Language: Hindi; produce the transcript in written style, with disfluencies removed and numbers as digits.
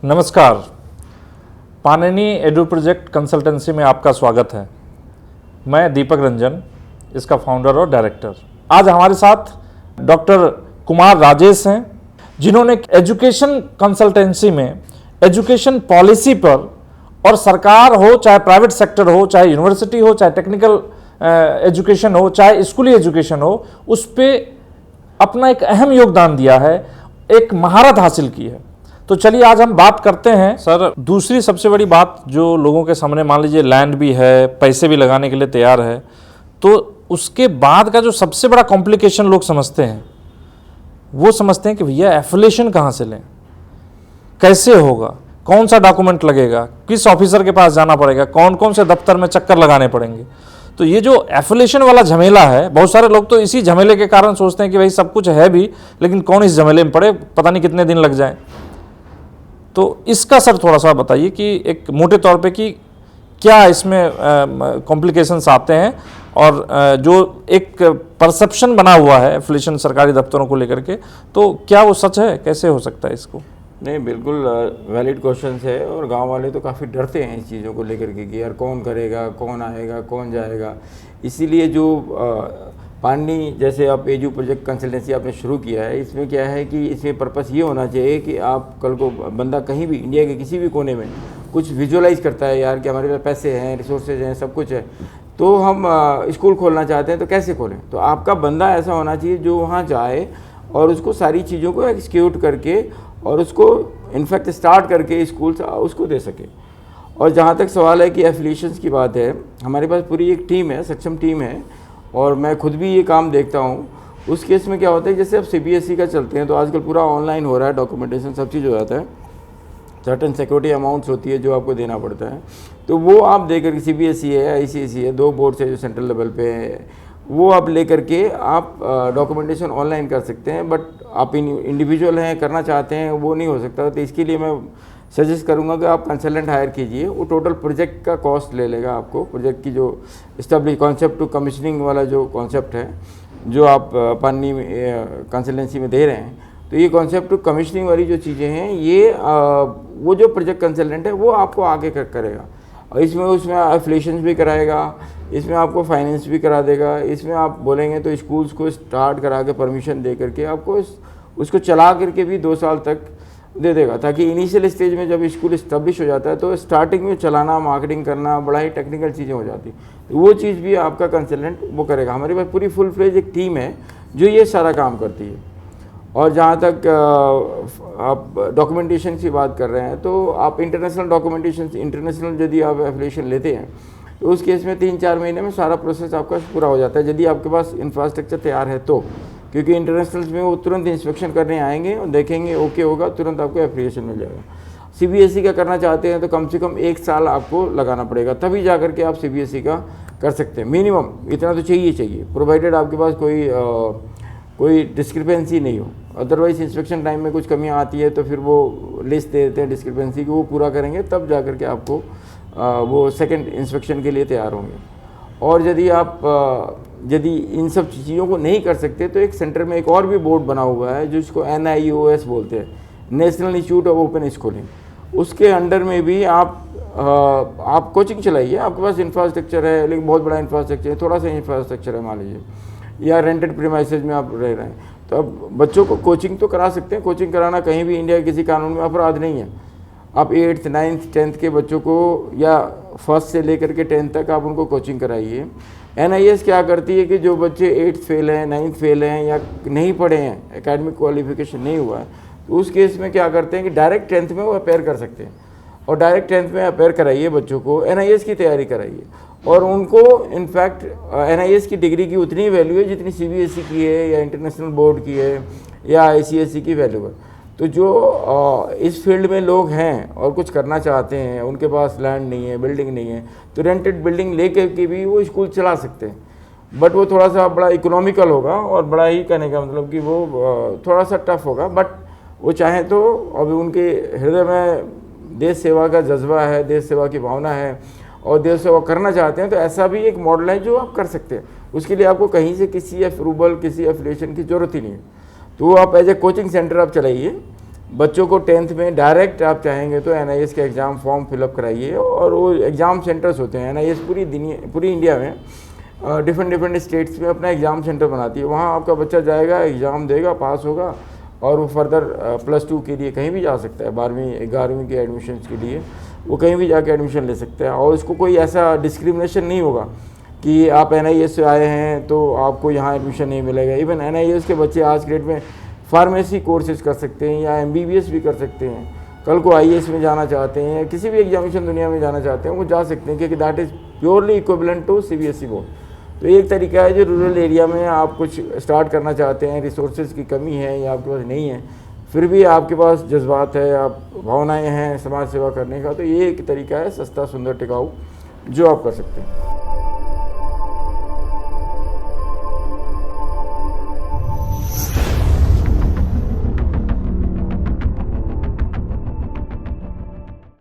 नमस्कार, पाणिनी एडू प्रोजेक्ट कंसल्टेंसी में आपका स्वागत है। मैं दीपक रंजन, इसका फाउंडर और डायरेक्टर। आज हमारे साथ डॉक्टर कुमार राजेश हैं, जिन्होंने एजुकेशन कंसल्टेंसी में एजुकेशन पॉलिसी पर और सरकार हो, चाहे प्राइवेट सेक्टर हो, चाहे यूनिवर्सिटी हो, चाहे टेक्निकल एजुकेशन हो, चाहे स्कूली एजुकेशन हो, उस पर अपना एक अहम योगदान दिया है, एक महारत हासिल की है। तो चलिए आज हम बात करते हैं। सर, दूसरी सबसे बड़ी बात जो लोगों के सामने, मान लीजिए लैंड भी है, पैसे भी लगाने के लिए तैयार है, तो उसके बाद का जो सबसे बड़ा कॉम्प्लिकेशन लोग समझते हैं, वो समझते हैं कि भैया एफिलिएशन कहाँ से लें, कैसे होगा, कौन सा डॉक्यूमेंट लगेगा, किस ऑफिसर के पास जाना पड़ेगा, कौन कौन से दफ्तर में चक्कर लगाने पड़ेंगे। तो ये जो एफिलिएशन वाला झमेला है, बहुत सारे लोग तो इसी झमेले के कारण सोचते हैं कि भाई सब कुछ है भी, लेकिन कौन इस झमेले में पड़े, पता नहीं कितने दिन लग जाए। तो इसका सर थोड़ा सा बताइए कि एक मोटे तौर पे कि क्या इसमें कॉम्प्लिकेशंस आते हैं, और जो एक परसेप्शन बना हुआ है एफिलिएशन सरकारी दफ्तरों को लेकर के, तो क्या वो सच है, कैसे हो सकता है इसको? नहीं, बिल्कुल वैलिड क्वेश्चन है। और गांव वाले तो काफ़ी डरते हैं इस चीज़ों को लेकर के कि यार कौन करेगा, कौन आएगा, कौन जाएगा। इसीलिए जो पाणिनी जैसे आप एजू प्रोजेक्ट कंसल्टेंसी आपने शुरू किया है, इसमें क्या है कि इसमें पर्पस ये होना चाहिए कि आप कल को बंदा कहीं भी इंडिया के किसी भी कोने में कुछ विजुअलाइज करता है यार कि हमारे पास पैसे हैं, रिसोर्सेज हैं, सब कुछ है, तो हम स्कूल खोलना चाहते हैं, तो कैसे खोलें। तो आपका बंदा ऐसा होना चाहिए जो वहाँ जाए और उसको सारी चीज़ों को एक्सिक्यूट करके और उसको इनफैक्ट स्टार्ट करके स्कूल से उसको दे सके। और जहाँ तक सवाल है कि एफिलिएशंस की बात है, हमारे पास पूरी एक टीम है, सक्षम टीम है, और मैं खुद भी ये काम देखता हूँ। उस केस में क्या होता है, जैसे अब CBSE का चलते हैं तो आजकल पूरा ऑनलाइन हो रहा है, डॉक्यूमेंटेशन सब चीज़ हो जाता है, सर्टन सिक्योरिटी अमाउंट्स होती है जो आपको देना पड़ता है, तो वो आप देकर के CBSE है, ICSE है, 2 बोर्ड्स है जो सेंट्रल लेवल पे है, वो आप लेकर के आप डॉक्यूमेंटेशन ऑनलाइन कर सकते हैं। बट आप इंडिविजुअल हैं, करना चाहते हैं, वो नहीं हो सकता। तो इसके लिए मैं सजेस्ट करूंगा कि आप कंसल्टेंट हायर कीजिए। वो टोटल प्रोजेक्ट का कॉस्ट ले लेगा आपको, प्रोजेक्ट की जो इस्टेब्लिश कॉन्सेप्ट टू कमीशनिंग वाला जो कॉन्सेप्ट है जो आप पाणिनी कंसल्टेंसी में दे रहे हैं, तो ये कॉन्सेप्ट टू कमीशनिंग वाली जो चीज़ें हैं, ये वो जो प्रोजेक्ट कंसल्टेंट है वो आपको आगे करेगा। और इसमें उसमें एफिलिएशंस भी कराएगा, इसमें आपको फाइनेंस भी करा देगा, इसमें आप बोलेंगे तो स्कूल्स को स्टार्ट करा के परमिशन दे करके आपको उसको चला करके भी 2 साल तक दे देगा, ताकि इनिशियल स्टेज में जब स्कूल इस्टेब्लिश हो जाता है तो स्टार्टिंग में चलाना, मार्केटिंग करना, बड़ा ही टेक्निकल चीज़ें हो जाती, तो वो चीज़ भी आपका कंसल्टेंट वो करेगा। हमारे पास पूरी फुल फ्लेज एक टीम है जो ये सारा काम करती है। और जहाँ तक आप डॉक्यूमेंटेशन की बात कर रहे हैं, तो आप इंटरनेशनल डॉक्यूमेंटेशन, इंटरनेशनल यदि आप एफिलिएशन लेते हैं तो उस केस में 3-4 महीने में सारा प्रोसेस आपका पूरा हो जाता है, यदि आपके पास इंफ्रास्ट्रक्चर तैयार है तो। क्योंकि इंटरनेशनल्स में वो तुरंत इंस्पेक्शन करने आएंगे और देखेंगे ओके होगा, तुरंत आपको एफिलिएशन मिल जाएगा। CBSE का करना चाहते हैं तो कम से कम 1 साल आपको लगाना पड़ेगा, तभी जा करके आप CBSE का कर सकते हैं। मिनिमम इतना तो चाहिए, प्रोवाइडेड आपके पास कोई डिस्क्रिपेंसी नहीं हो। अदरवाइज इंस्पेक्शन टाइम में कुछ कमियां आती है तो फिर वो लिस्ट दे देते हैं डिस्क्रिपेंसी की, वो पूरा करेंगे तब जा करके आपको वो सेकंड इंस्पेक्शन के लिए तैयार होंगे। और यदि इन सब चीज़ों को नहीं कर सकते तो एक सेंटर में एक और भी बोर्ड बना हुआ है जिसको NIOS बोलते हैं, national institute of open schooling. उसके अंडर में भी आप कोचिंग चलाइए। आपके पास इंफ्रास्ट्रक्चर है, लेकिन बहुत बड़ा इंफ्रास्ट्रक्चर है, थोड़ा सा इंफ्रास्ट्रक्चर है मान लीजिए, या रेंटेड प्रीमाइसेज में आप रह रहे हैं, तो अब बच्चों को कोचिंग तो करा सकते हैं। कोचिंग कराना कहीं भी इंडिया के किसी कानून में अपराध नहीं है। आप 8th, 9th, 10th के बच्चों को या 1st से लेकर के 10th तक आप उनको कोचिंग कराइए। NIS क्या करती है कि जो बच्चे 8th फेल हैं, 9th फेल हैं, या नहीं पढ़े हैं, एकेडमिक क्वालिफिकेशन नहीं हुआ है, तो उस केस में क्या करते हैं कि डायरेक्ट 10th में वो अपेयर कर सकते हैं। और डायरेक्ट 10th में अपेयर कराइए बच्चों को, NIS की तैयारी कराइए, और उनको इनफैक्ट NIS की डिग्री की उतनी वैल्यू है जितनी CBSE की है, या इंटरनेशनल बोर्ड की है, या ICSE की वैल्यू है। तो जो इस फील्ड में लोग हैं और कुछ करना चाहते हैं, उनके पास लैंड नहीं है, बिल्डिंग नहीं है, तो रेंटेड बिल्डिंग लेके के भी वो स्कूल चला सकते हैं। बट वो थोड़ा सा बड़ा इकोनॉमिकल होगा, और बड़ा ही कहने का मतलब कि वो थोड़ा सा टफ होगा। बट वो चाहें तो, अभी उनके हृदय में देश सेवा का जज्बा है, देश सेवा की भावना है, और देश सेवा करना चाहते हैं, तो ऐसा भी एक मॉडल है जो आप कर सकते हैं। उसके लिए आपको कहीं से किसी अप्रूवल, किसी एफिलिएशन की ज़रूरत ही नहीं है। तो आप एज ए कोचिंग सेंटर आप चलाइए, बच्चों को 10th में डायरेक्ट आप चाहेंगे तो NIS का एग्ज़ाम फॉर्म फिलअप कराइए, और वो एग्ज़ाम सेंटर्स होते हैं। NIS पूरी इंडिया में डिफरेंट स्टेट्स में अपना एग्ज़ाम सेंटर बनाती है। वहाँ आपका बच्चा जाएगा, एग्ज़ाम देगा, पास होगा, और वो फर्दर +2 के लिए कहीं भी जा सकता है। 12वीं 11वीं के एडमिशन्स के लिए वो कहीं भी जाके एडमिशन ले सकते हैं, और इसको कोई ऐसा डिस्क्रिमिनेशन नहीं होगा कि आप NIS से आए हैं तो आपको यहाँ एडमिशन नहीं मिलेगा। इवन NIS के बच्चे आज के डेट में फार्मेसी कोर्सेज कर सकते हैं या MBBS भी कर सकते हैं। कल को IAS में जाना चाहते हैं या किसी भी एग्जामिनेशन दुनिया में जाना चाहते हैं वो जा सकते हैं, क्योंकि that is purely equivalent to CBSE board. तो एक तरीका है जो रूरल एरिया में आप कुछ स्टार्ट करना चाहते हैं, रिसोर्सेज की कमी है या आपके पास नहीं है, फिर भी आपके पास जज्बात है, आप भावनाएँ हैं समाज सेवा करने का, तो ये एक तरीका है सस्ता, सुंदर, टिकाऊ जो आप कर सकते हैं।